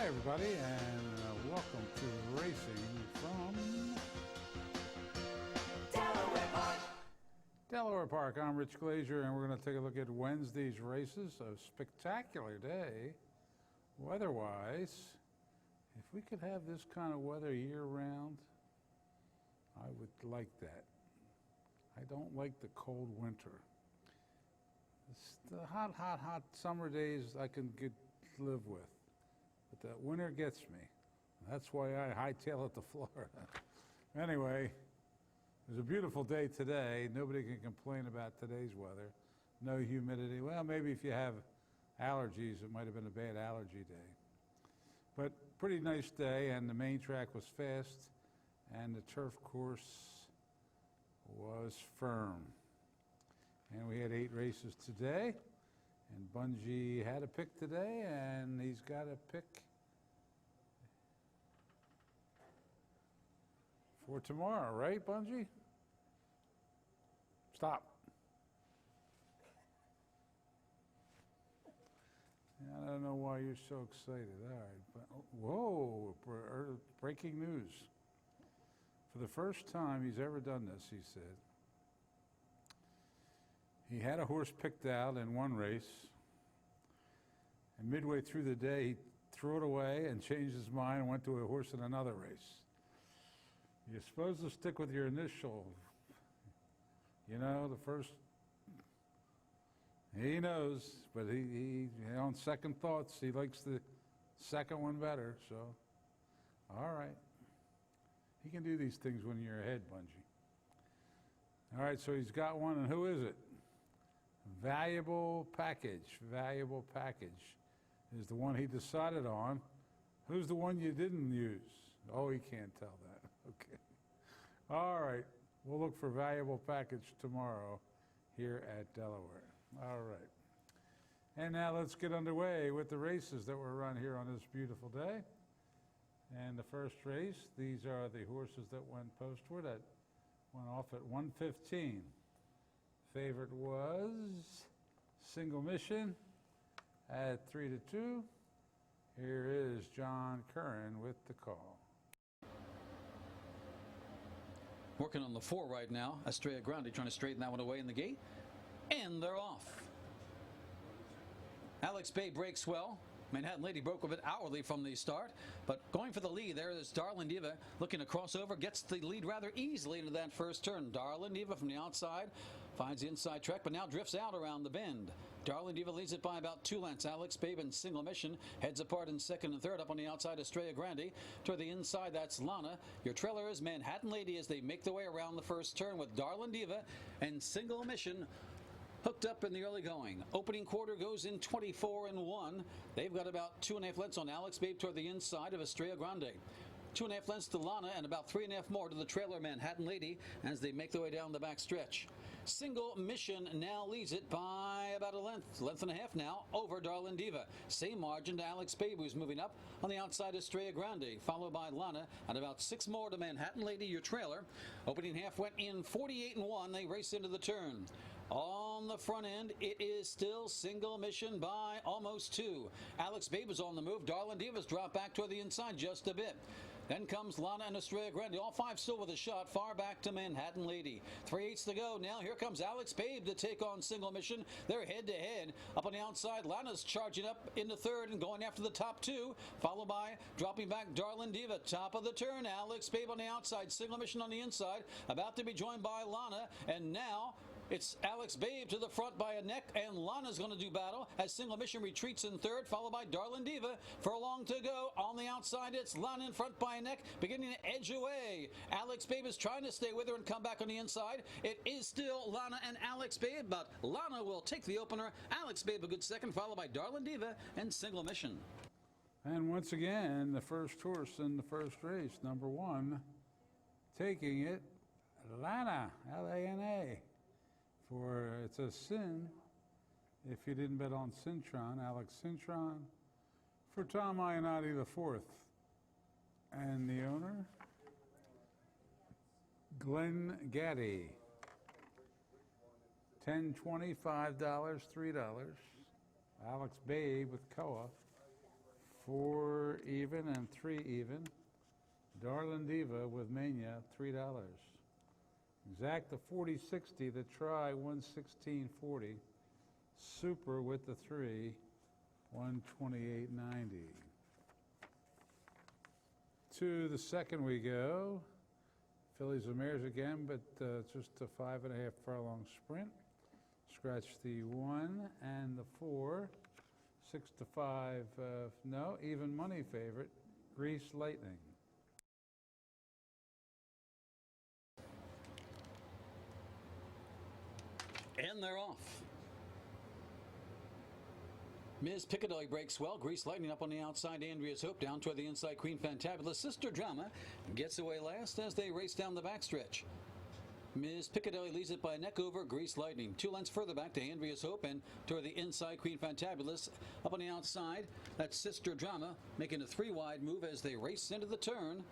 Hi, everybody, and welcome to Racing from Delaware Park. I'm Rich Glazier, and we're going to take a look at Wednesday's races. A spectacular day, weather-wise. If we could have this kind of weather year-round, I would like that. I don't like the cold winter. The hot summer days I can live with. But that winter gets me. That's why I hightail it to Florida. Anyway, it was a beautiful day today. Nobody can complain about today's weather. No humidity. Well, maybe if you have allergies, it might have been a bad allergy day. But pretty nice day, and the main track was fast, and the turf course was firm. And we had 8 races today. And Bungie had a pick today, and he's got a pick for tomorrow, right, Bungie? Stop. I don't know why you're so excited. All right, but whoa, breaking news. For the first time he's ever done this, he said, he had a horse picked out in one race, and midway through the day, he threw it away and changed his mind and went to a horse in another race. You're supposed to stick with your initial, you know, the first. He knows, but he on second thoughts, he likes the second one better, so, all right. He can do these things when you're ahead, Bungie. All right, so he's got one, and who is it? Valuable Package is the one he decided on. Who's the one you didn't use? Oh, he can't tell that. Okay. All right. We'll look for Valuable Package tomorrow here at Delaware. All right. And now let's get underway with the races that were run here on this beautiful day. And the first race, these are the horses that went postward. That went off at 1:15. Favorite was Single Mission at 3-2. Here is John Curran with the call. Working on the 4 right now. Estrella Grande trying to straighten that one away in the gate. And they're off. Alex Bay breaks well. Manhattan Lady broke a bit hourly from the start, but going for the lead there is Darlindiva looking to cross over, gets the lead rather easily into that first turn. Darlindiva from the outside finds the inside track, but now drifts out around the bend. Darlindiva leads it by about 2 lengths. Alex Babe and Single Mission heads apart in second and third. Up on the outside, Estrella Grande. Toward the inside, that's Lana. Your trailer is Manhattan Lady as they make their way around the first turn with Darlindiva and Single Mission hooked up in the early going. Opening quarter goes in 24-1. They've got about 2.5 lengths on Alex Babe toward the inside of Estrella Grande. 2.5 lengths to Lana and about 3.5 more to the trailer Manhattan Lady as they make their way down the back stretch. Single Mission now leads it by about a length and a half now over Darlindiva. Same margin to Alex Babe, who's moving up on the outside Estrella Grande, followed by Lana and about 6 more to Manhattan Lady, your trailer. Opening half went in 48-1. They race into the turn. On the front end, it is still Single Mission by almost 2. Alex Babe is on the move. Darlindiva's dropped back toward the inside just a bit. Then comes Lana and Estrella Grande. All 5 still with a shot far back to Manhattan Lady. 3/8 to go. Now here comes Alex Babe to take on Single Mission. They're head-to-head. Up on the outside, Lana's charging up into third and going after the top 2, followed by dropping back Darlindiva. Top of the turn, Alex Babe on the outside, Single Mission on the inside, about to be joined by Lana. And now it's Alex Babe to the front by a neck, and Lana's going to do battle as Single Mission retreats in third, followed by Darlindiva. Furlong to go. On the outside, it's Lana in front by a neck, beginning to edge away. Alex Babe is trying to stay with her and come back on the inside. It is still Lana and Alex Babe, but Lana will take the opener. Alex Babe a good second, followed by Darlindiva and Single Mission. And once again, the first horse in the first race, number 1, taking it, Lana, L-A-N-A. For it's a sin if you didn't bet on Cintron, Alex Cintron, for Tom Ionati the 4th. And the owner, Glenn Gaddy. $10.25, $3. Alex Babe with Koa, $4 even and 3 even. Darlindiva with Mena, $3. Exact the 40-60, the try, 116.40. Super with the 3, 128.90. To the second we go. Fillies and mares again, but just a 5.5 furlong sprint. Scratch the 1 and the 4. 6 to 5, no, even money favorite, Grease Lightning. And they're off. Ms. Piccadilly breaks well. Grease Lightning up on the outside. Andrea's Hope down toward the inside. Queen Fantabulous. Sister Drama gets away last as they race down the backstretch. Ms. Piccadilly leads it by a neck over Grease Lightning. 2 lengths further back to Andrea's Hope and toward the inside Queen Fantabulous. Up on the outside, that's Sister Drama making a 3-wide move as they race into the turn.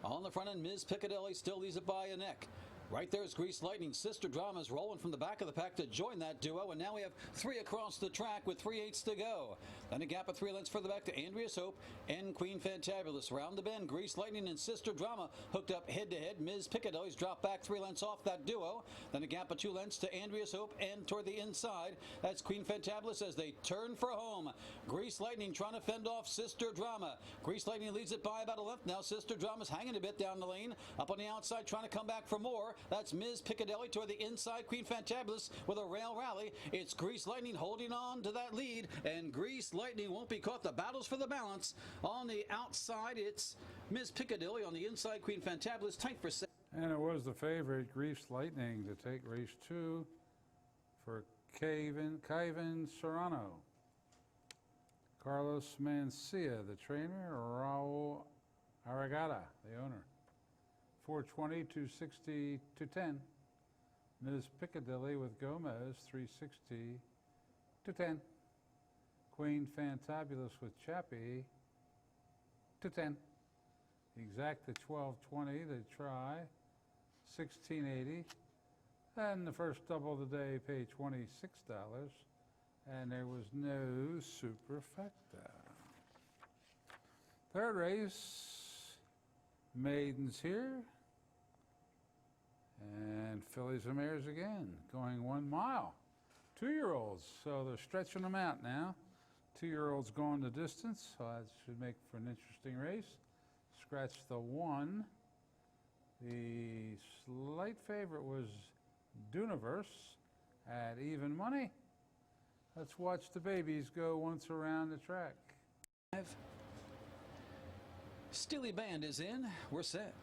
On the front end, Ms. Piccadilly still leads it by a neck. Right there's Grease Lightning. Sister Drama's rolling from the back of the pack to join that duo, and now we have 3 across the track with 3/8 to go. Then a gap of 3 lengths further back to Andrea's Hope and Queen Fantabulous. Round the bend, Grease Lightning and Sister Drama hooked up head-to-head. Ms. Piccadilly's dropped back 3 lengths off that duo. Then a gap of 2 lengths to Andrea's Hope and toward the inside. That's Queen Fantabulous as they turn for home. Grease Lightning trying to fend off Sister Drama. Grease Lightning leads it by about a length now. Sister Drama's hanging a bit down the lane. Up on the outside trying to come back for more. That's Ms. Piccadilly toward the inside. Queen Fantabulous with a rail rally. It's Grease Lightning holding on to that lead, and Grease Lightning won't be caught. The battles for the balance. On the outside, it's Ms. Piccadilly. On the inside, Queen Fantabulous tight for second. And it was the favorite, Grease Lightning, to take race 2 for Kevin Serrano. Carlos Mancia, the trainer. Raul Aragada, the owner. 420, 260, 210. Ms. Piccadilly with Gomez, 360, 210. Queen Fantabulous with Chiappe, 210. Exact the 1220, the try, 1680. And the first double of the day paid $26. And there was no superfecta. Third race, maidens here. And fillies and mares again, going 1 mile. 2-year-olds, so they're stretching them out now. 2-year-olds going the distance, so that should make for an interesting race. Scratch the 1. The slight favorite was Duniverse at even money. Let's watch the babies go once around the track. Steely Band is in. We're set.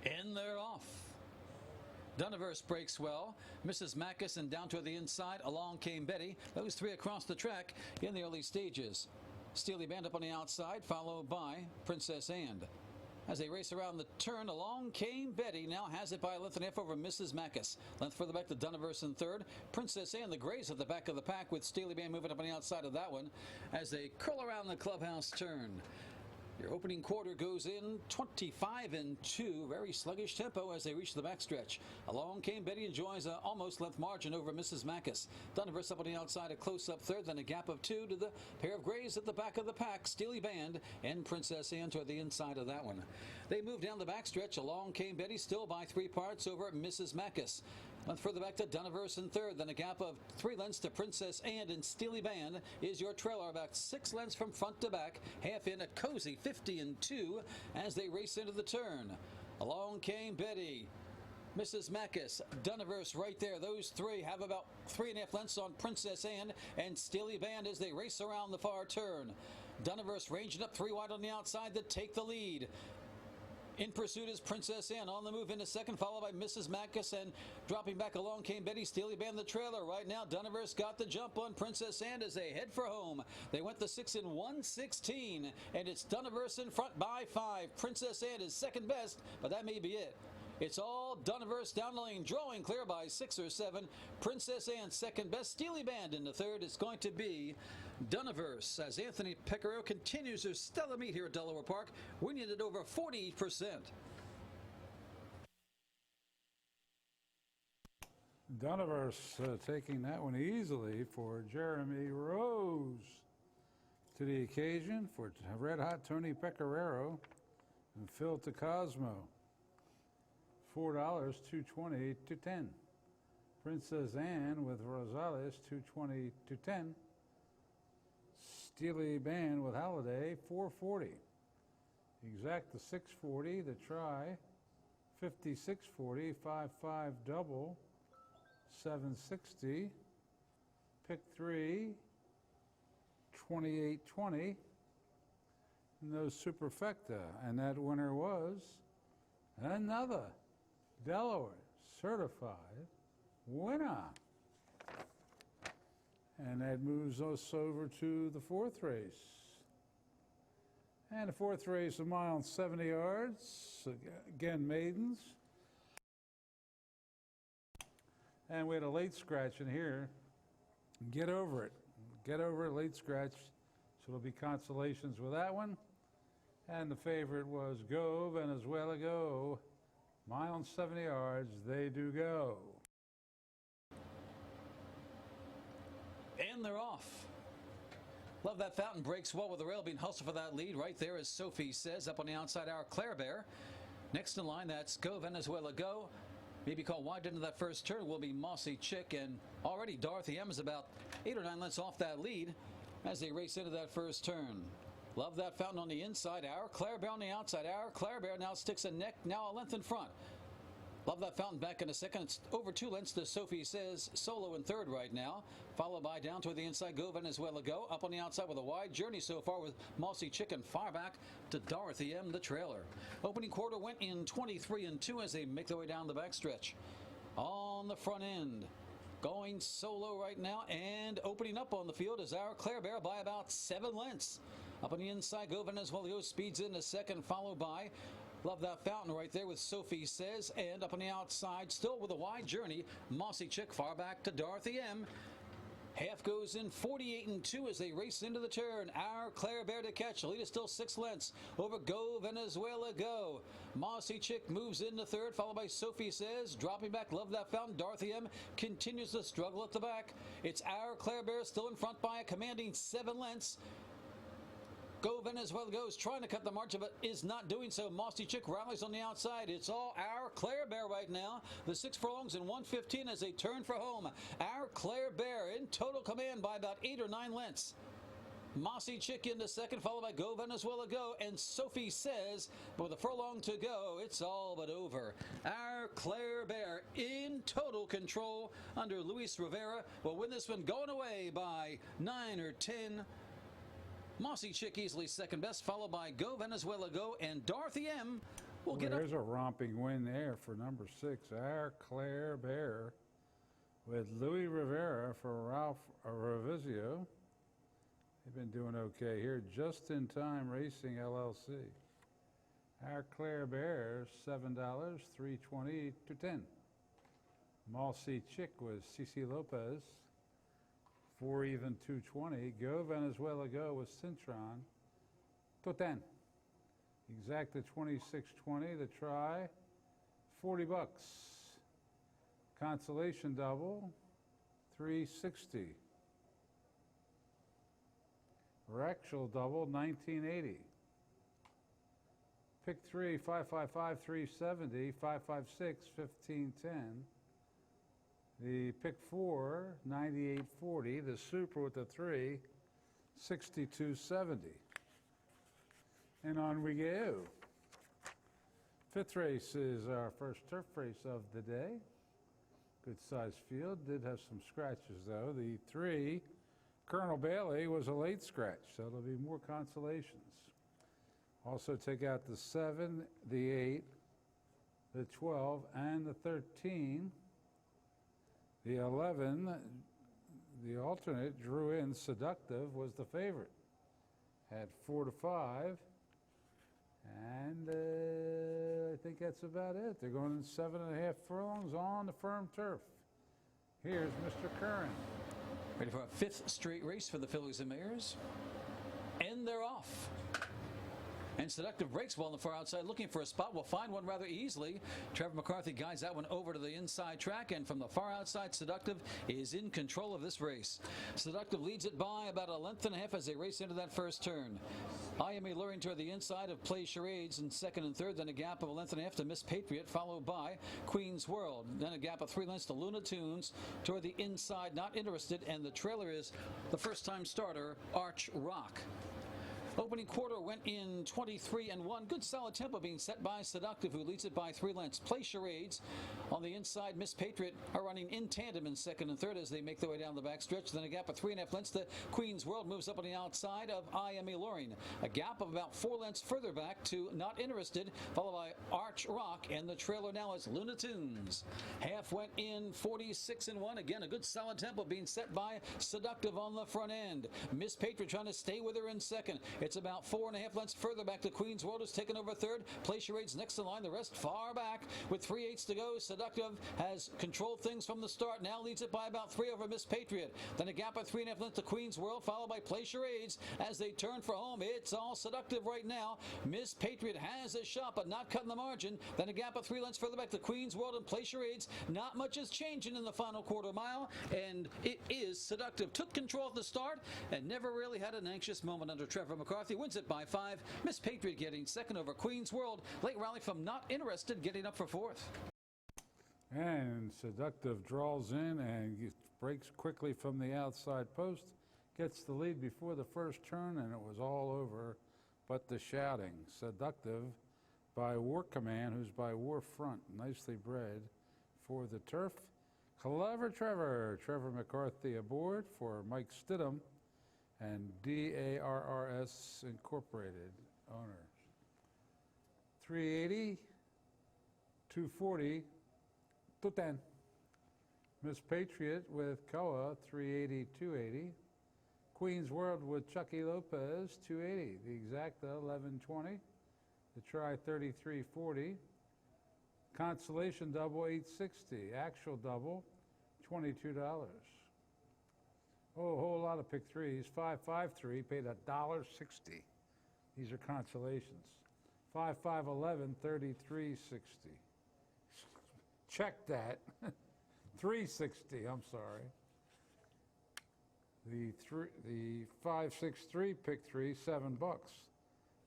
And they're off. Duniverse breaks well. Mrs. Mackus and down to the inside. Along came Betty. Those 3 across the track in the early stages. Steely Band up on the outside, followed by Princess Anne. As they race around the turn, along came Betty. Now has it by a length and a half over Mrs. Mackus. Length further back to Duniverse in third. Princess Anne, the Grays at the back of the pack with Steely Band moving up on the outside of that one as they curl around the clubhouse turn. Your opening quarter goes in 25 and 2. Very sluggish tempo as they reach the backstretch. Along came Betty, enjoys an almost length margin over Mrs. Mackus. Duniverse up on the outside, a close-up third, then a gap of 2 to the pair of Grays at the back of the pack. Steely Band and Princess Anne toward the inside of that one. They move down the backstretch. Along came Betty, still by 3 parts over Mrs. Mackus. Length further back to Duniverse in third, then a gap of 3 lengths to Princess Anne, and Steely Band is your trailer, about 6 lengths from front to back, half in a cozy 50 and 2 as they race into the turn. Along came Betty, Mrs. Mackus, Duniverse right there. Those 3 have about 3.5 lengths on Princess Anne and Steely Band as they race around the far turn. Duniverse ranging up 3 wide on the outside to take the lead. In pursuit is Princess Anne on the move into second, followed by Mrs. Mackus, and dropping back along came Betty. Steely Band the trailer. Right now, Duniverse got the jump on Princess Anne as they head for home. They went the 6 in 1:16, and it's Duniverse in front by 5. Princess Anne is second best, but that may be it. It's all Duniverse down the lane, drawing clear by 6 or 7. Princess Anne second best. Steely Band in the third. It's going to be Duniverse as Anthony Pecoraro continues his stellar meet here at Delaware Park, winning it over 40%. Dunavers taking that one easily for Jeremy Rose. To the occasion for Red Hot Tony Pecoraro and Phil Cosmo. $4, 220 to 10. Princess Anne with Rosales, 220 to 10. Steely Band with Halliday, 440. Exact the 640, the try, 5640, 5-5 double, 760. Pick 3, 2820. No superfecta, and that winner was another Delaware certified winner. And that moves us over to the fourth race. And the fourth race, a mile and 70 yards. Again, maidens. And we had a late scratch in here. Get over it. Get over it, late scratch. So there'll be consolations with that one. And the favorite was Go, Venezuela, Go. Mile and 70 yards, they do go. And they're off. Love that fountain breaks well with the rail being hustled for that lead. Right there, as Sophie says, up on the outside, our Claire Bear. Next in line, that's Go, Venezuela, Go. Maybe called wide into that first turn will be Mossy Chick, and already Dorothy M is about 8 or 9 lengths off that lead as they race into that first turn. Love that fountain on the inside. Our Claire Bear on the outside. Our Claire Bear now sticks a neck, now a length in front. Love that fountain back in a second. It's over 2 lengths to Sophie says. Solo in third right now. Followed by down toward the inside, Go, Venezuela, Go. Up on the outside with a wide journey so far with Mossy Chicken far back to Dorothy M, the trailer. Opening quarter went in 23-2 as they make their way down the backstretch. On the front end, going solo right now and opening up on the field is our Claire Bear by about 7 lengths. Up on the inside, Go, Venezuela, Go speeds in a second, followed by Love that fountain right there with Sophie says. And up on the outside, still with a wide journey, Mossy Chick far back to Dorothy M. Half goes in 48-2 as they race into the turn. Our Claire Bear to catch. The lead is still 6 lengths over Go, Venezuela, Go. Mossy Chick moves into third, followed by Sophie Says. Dropping back, Love That Fountain. Dorothy M continues to struggle at the back. It's Our Claire Bear still in front by a commanding 7 lengths. Go, Venezuela goes, trying to cut the margin, but is not doing so. Mossy Chick rallies on the outside. It's all Our Claire Bear right now. The 6 furlongs in 1:15 as they turn for home. Our Claire Bear in total command by about 8 or 9 lengths. Mossy Chick into second, followed by Go, Venezuela, Go, and Sophie Says, but with a furlong to go, it's all but over. Our Claire Bear in total control under Luis Rivera will win this one going away by 9 or 10. Mossy Chick easily second best, followed by Go, Venezuela, Go, and Dorothy M will get up. There's a romping win there for number 6, Our Claire Bear, with Louis Rivera for Ralph Ravizio. They've been doing okay here. Just in Time Racing LLC. Our Claire Bear, $7, $3.20 to 10. Mossy Chick with CC Lopez. 4 even, 220. Go, Venezuela, Go with Cintron to 10. Exacta 2620. The try, $40. Consolation double, $360. Rectual double, $19.80. Pick 3, 555, $370. 556, $15.10. The pick 4, $98.40. The super with the 3, $62.70. And on we go. 5th race is our first turf race of the day. Good sized field. Did have some scratches though. The 3, Colonel Bailey, was a late scratch, so there'll be more consolations. Also take out the 7, the 8, the 12, and the 13. The 11, the alternate, drew in Seductive, was the favorite. Had 4 to 5. And I think that's about it. They're going in 7.5 furlongs on the firm turf. Here's Mr. Curran. Ready for a 5th straight race for the fillies and mares. And they're off. And Seductive breaks well on the far outside, looking for a spot. Will find one rather easily. Trevor McCarthy guides that one over to the inside track, and from the far outside, Seductive is in control of this race. Seductive leads it by about a length and a half as they race into that first turn. I Am Alluring toward the inside of Play Charades in second and third, then a gap of a length and a half to Miss Patriot, followed by Queen's World. Then a gap of 3 lengths to Luna Tunes toward the inside, Not Interested, and the trailer is the first-time starter, Arch Rock. Opening quarter went in 23-1. Good solid tempo being set by Seductive, who leads it by 3 lengths. Play Charades on the inside. Miss Patriot are running in tandem in second and third as they make their way down the backstretch. Then a gap of 3.5 lengths. The Queen's World moves up on the outside of I Am Alluring. A gap of about 4 lengths further back to Not Interested, followed by Arch Rock, and the trailer now is Luna Tunes. Half went in 46-1. Again, a good solid tempo being set by Seductive on the front end. Miss Patriot trying to stay with her in second. It's about 4.5 lengths further back to Queen's World, has taken over third. Play Charades next in line, the rest far back. With 3/8 to go, Seductive has controlled things from the start. Now leads it by about 3 over Miss Patriot. Then a gap of 3.5 lengths to Queen's World, followed by Play Charades as they turn for home. It's all Seductive right now. Miss Patriot has a shot, but not cutting the margin. Then a gap of 3 lengths further back to Queen's World and Play Charades. Not much is changing in the final quarter mile, and it is Seductive. Took control at the start and never really had an anxious moment under Trevor McCarthy. Wins it by 5. Miss Patriot getting second over Queen's World. Late rally from Not Interested getting up for fourth. And Seductive draws in and breaks quickly from the outside post. Gets the lead before the first turn, and it was all over but the shouting. Seductive by War Command, who's by War Front. Nicely bred for the turf. Clever Trevor. Trevor McCarthy aboard for Mike Stidham and DARRS Incorporated owners. 380, 240, 210. Miss Patriot with Koa, 380, 280. Queen's World with Chucky Lopez, 280. The Exacta, 1120. The Try, 3340. Consolation double, 860. Actual double, $22. Oh, a whole lot of pick threes. 553 paid $1.60. These are consolations. 5511 3360. Check that. 360. I'm sorry. The 563 pick three, $7.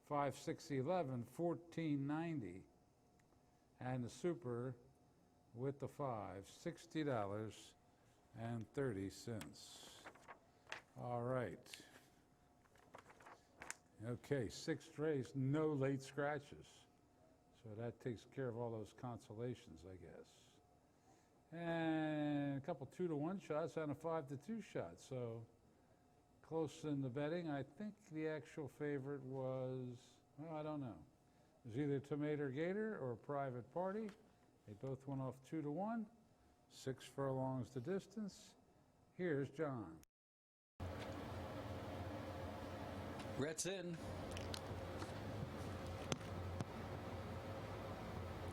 5611 1490. And the super with the 5, $60.30. All right. Okay, 6th race, no late scratches. So that takes care of all those consolations, I guess. And a couple 2-to-1 shots and a 5-to-2 shot. So close in the betting. I think the actual favorite was, well, I don't know. It was either Tomato Gator or Private Party. They both went off 2-to-1. 6 furlongs the distance. Here's John. Rhett's in.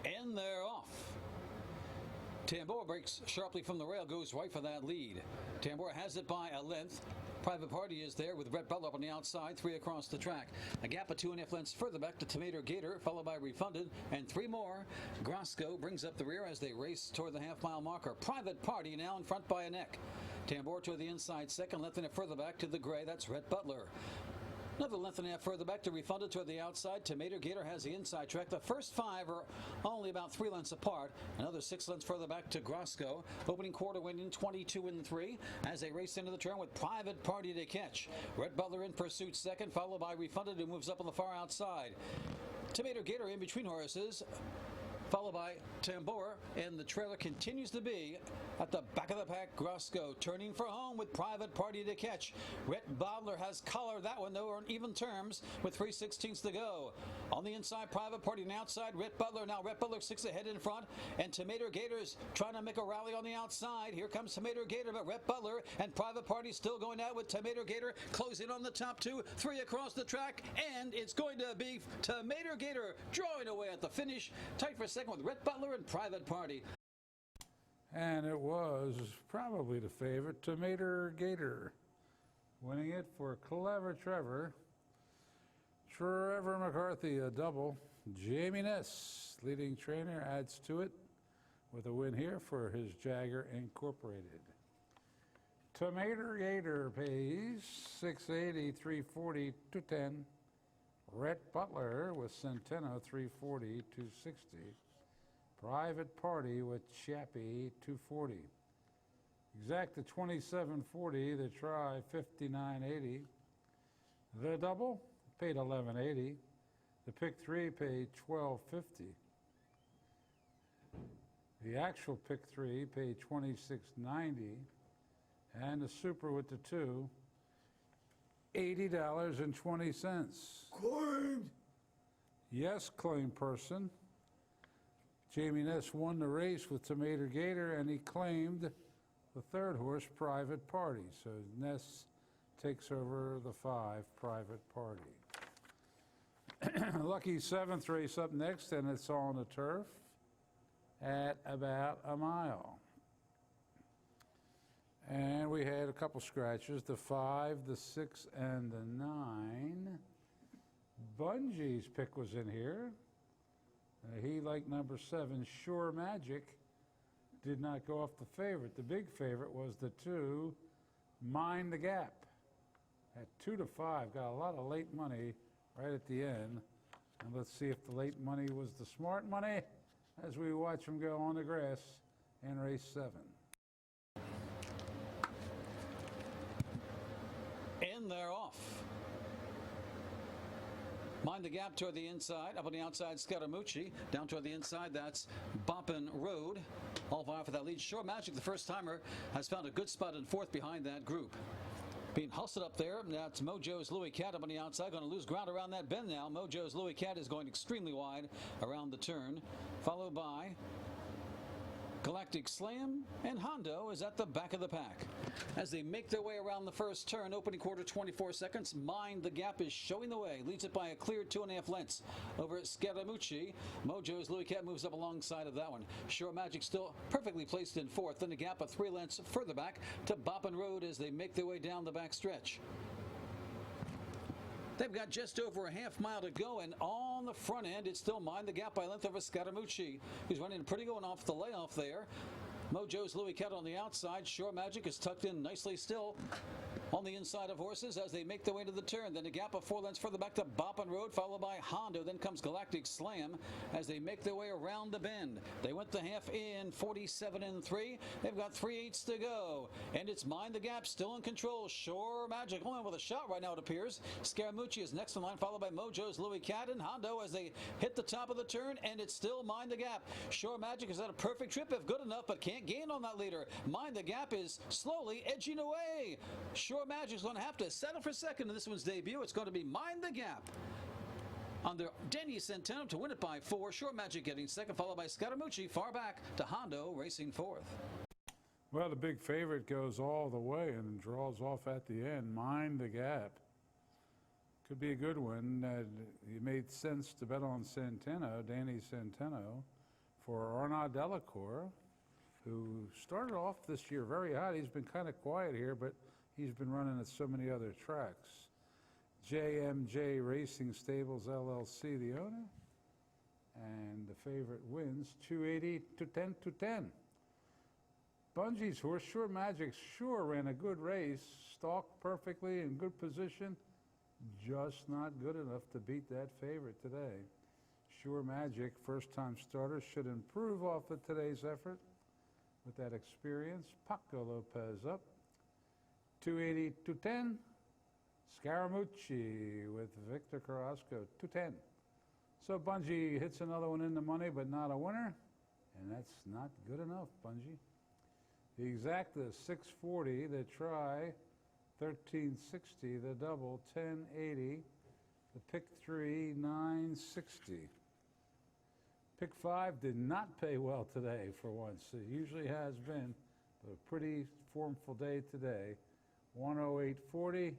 And they're off. Tambor breaks sharply from the rail, goes right for that lead. Tambor has it by a length. Private Party is there with Rhett Butler up on the outside, 3 across the track. A gap of 2.5 lengths further back to Tomato Gator, followed by Refunded, and 3 more. Grosco brings up the rear as they race toward the half-mile marker. Private Party now in front by a neck. Tambor to the inside second, length and a further back to the gray. That's Rhett Butler. Another length and a half further back to Refunded toward the outside. Tomato Gator has the inside track. The first 5 are only about 3 lengths apart. Another 6 lengths further back to Grosco. Opening quarter went in 22-3 as they race into the turn with Private Party to catch. Rhett Butler in pursuit second, followed by Refunded, who moves up on the far outside. Tomato Gator in between horses, followed by Tambor, and the trailer continues to be at the back of the pack. Grosco turning for home with Private Party to catch. Rhett Butler has collared that one, though, on even terms with 3/16 to go. On the inside, Private Party, and outside, Rhett Butler. Now Rhett Butler 6 ahead in front, and Tomato Gator's trying to make a rally on the outside. Here comes Tomato Gator, but Rhett Butler and Private Party still going out with Tomato Gator closing on the top 2, 3 across the track, and it's going to be Tomato Gator drawing away at the finish. Tight for second with Rhett Butler and Private Party. And it was probably the favorite, Tomato Gator, winning it for Clever Trevor. Trevor McCarthy, a double. Jamie Ness, leading trainer, adds to it with a win here for his Jagger Incorporated. Tomato Gator pays $680, $340, $210. Rhett Butler with Centeno, $340, $260. Private Party with Chiappe, $240. Exacta $27.40. The try, $59.80. The double paid $11.80. The pick three paid $12.50. The actual pick three paid $26.90. And the super with the two, $80.20. Claimed. Yes, claim person. Jamie Ness won the race with Tomato Gator, and he claimed the third horse, Private Party. So Ness takes over the 5, Private Party. Lucky 7th race up next, and it's on the turf at about a mile. And we had a couple scratches, the 5, the 6, and the 9. Bungie's pick was in here. He, like number 7, Sure Magic, did not go off the favorite. The big favorite was the 2, Mind the Gap. At 2 to 5, got a lot of late money right at the end. And let's see if the late money was the smart money as we watch him go on the grass in race 7. And they're off. Mind the Gap toward the inside. Up on the outside, Scaramucci. Down toward the inside, that's Boppin' Road. All vying for that lead. Sure Magic, the first timer, has found a good spot in 4th behind that group. Being hustled up there, that's Mojo's Louis Cat up on the outside. Going to lose ground around that bend now. Mojo's Louis Cat is going extremely wide around the turn. Followed by Galactic Slam, and Hondo is at the back of the pack. As they make their way around the first turn, opening quarter 24 seconds, Mind the Gap is showing the way. Leads it by a clear 2.5 lengths over Scaramucci. Mojo's Louis Cat moves up alongside of that one. Sure Magic still perfectly placed in 4th. Then the gap of 3 lengths further back to Boppin' Road as they make their way down the back stretch. They've got just over a half mile to go, and on the front end, it's still Mind the Gap by length over Scaramucci, who's running pretty going off the layoff there. Mojo's Louis Cat on the outside. Sure Magic is tucked in nicely still on the inside of horses as they make their way to the turn. Then a gap of 4 lengths further back to Boppin' Road, followed by Hondo. Then comes Galactic Slam as they make their way around the bend. They went the half in 47 3. They've got 3/8 to go. And it's Mind the Gap still in control. Sure Magic only with a shot right now, it appears. Scaramucci is next in line, followed by Mojo's Louis Cat and Hondo as they hit the top of the turn, and it's still Mind the Gap. Sure Magic has had a perfect trip if good enough, but can't gain on that leader. Mind the Gap is slowly edging away. Sure Magic's going to have to settle for second in this one's debut. It's going to be Mind the Gap under Denny Centeno to win it by 4. Sure Magic getting second, followed by Scaramucci far back to Hondo racing 4th. Well, the big favorite goes all the way and draws off at the end. Mind the Gap. Could be a good one. It made sense to bet on Centeno, Danny Centeno, for Arnaud Delacour, who started off this year very hot. He's been kind of quiet here, but he's been running at so many other tracks. JMJ Racing Stables LLC, the owner, and the favorite wins 280 to 10 to 10. Bungie's horse, Sure Magic, sure ran a good race, stalked perfectly in good position, just not good enough to beat that favorite today. Sure Magic, first-time starter, should improve off of today's effort with that experience. Paco Lopez up, 280 to 10. Scaramucci with Victor Carrasco, 210. So Bungie hits another one in the money, but not a winner, and that's not good enough, Bungie. The exacta 640, the try 1360, the double 1080, the pick 3 960. Pick 5 did not pay well today for once. It usually has been, but a pretty formful day today. 108.40.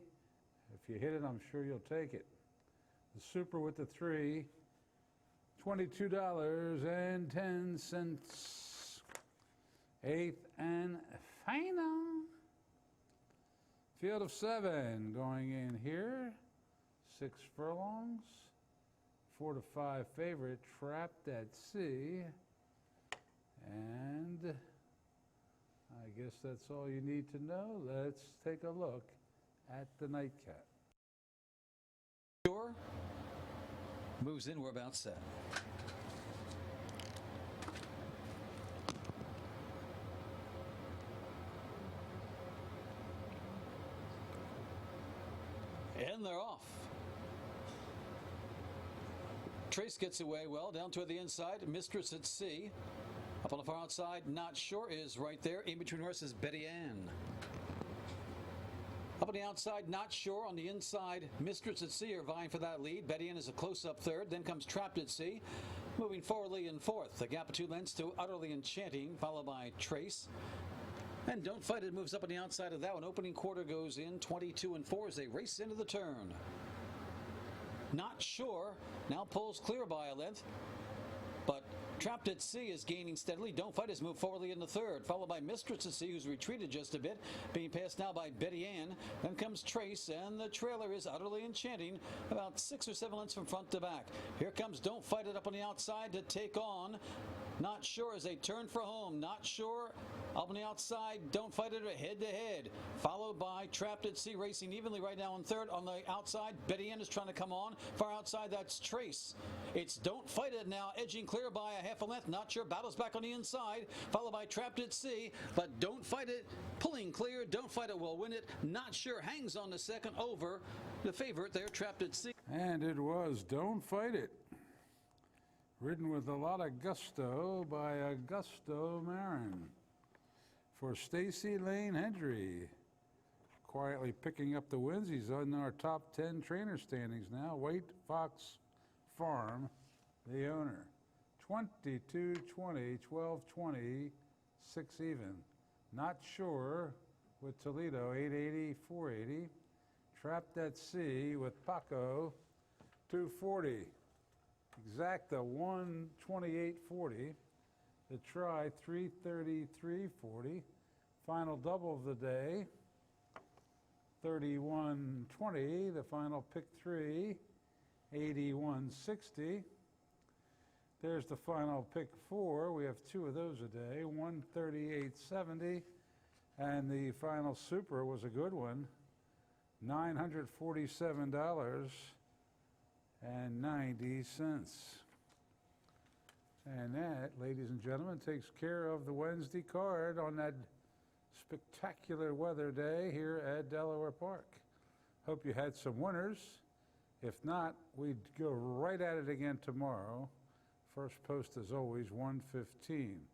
If you hit it, I'm sure you'll take it. The super with the 3, $22.10. 8th and final. Field of 7 going in here. 6 furlongs. 4 to 5 favorite, Trapped at Sea. And I guess that's all you need to know. Let's take a look at the nightcap. Sure. Moves in, we're about set. And they're off. Trace gets away well down toward the inside. Mistress at Sea. Up on the far outside, Not Sure is right there. In between horses, Betty Ann. Up on the outside, Not Sure. On the inside, Mistress at Sea are vying for that lead. Betty Ann is a close-up third. Then comes Trapped at Sea. Moving forwardly in fourth. The gap of 2 lengths to Utterly Enchanting, followed by Trace. And Don't Fight It moves up on the outside of that one. Opening quarter goes in 22 and 4 as they race into the turn. Not Sure now pulls clear by a length, but Trapped at Sea is gaining steadily. Don't Fight It moved forwardly in the third, followed by Mistress at Sea, who's retreated just a bit, being passed now by Betty Ann. Then comes Trace, and the trailer is Utterly Enchanting, about 6 or 7 lengths from front to back. Here comes Don't Fight It up on the outside to take on Not Sure as they turn for home. Not Sure up on the outside, Don't Fight It head-to-head, followed by Trapped at Sea racing evenly right now in third. On the outside, Betty Ann is trying to come on. Far outside, that's Trace. It's Don't Fight It now, edging clear by a half a length. Not Sure battles back on the inside, followed by Trapped at Sea, but Don't Fight It pulling clear. Don't Fight It will win it. Not Sure hangs on the second over the favorite there, Trapped at Sea. And it was Don't Fight It. Ridden with a lot of gusto by Augusto Marin. For Stacy Lane Hendry, quietly picking up the wins. He's on our top 10 trainer standings now. White Fox Farm, the owner. 22, 20, 12, 20, 6 even. Not Sure with Toledo, 880, 480. Trapped at Sea with Paco, 240. Exacta, 128.40. The try, 333.40. Final double of the day, 31.20. The final pick 3, 81.60. There's the final pick 4. We have 2 of those a day, 138.70. And the final super was a good one, $947.90. And that, ladies and gentlemen, takes care of the Wednesday card on that spectacular weather day here at Delaware Park. Hope you had some winners. If not, we'd go right at it again tomorrow. First post, as always, 1:15.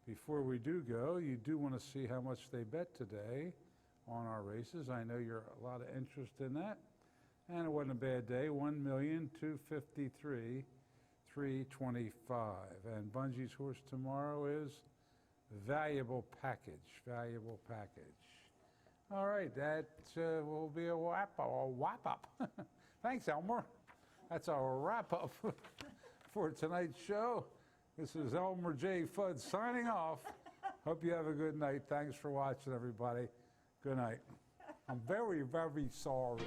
Before we do go, you do want to see how much they bet today on our races. I know you're a lot of interest in that. And it wasn't a bad day, 1,253,325. And Bungie's horse tomorrow is Valuable Package, Valuable Package. All right, that will be a wrap-up. Thanks, Elmer. That's our wrap-up for tonight's show. This is Elmer J. Fudd signing off. Hope you have a good night. Thanks for watching, everybody. Good night. I'm very, very sorry.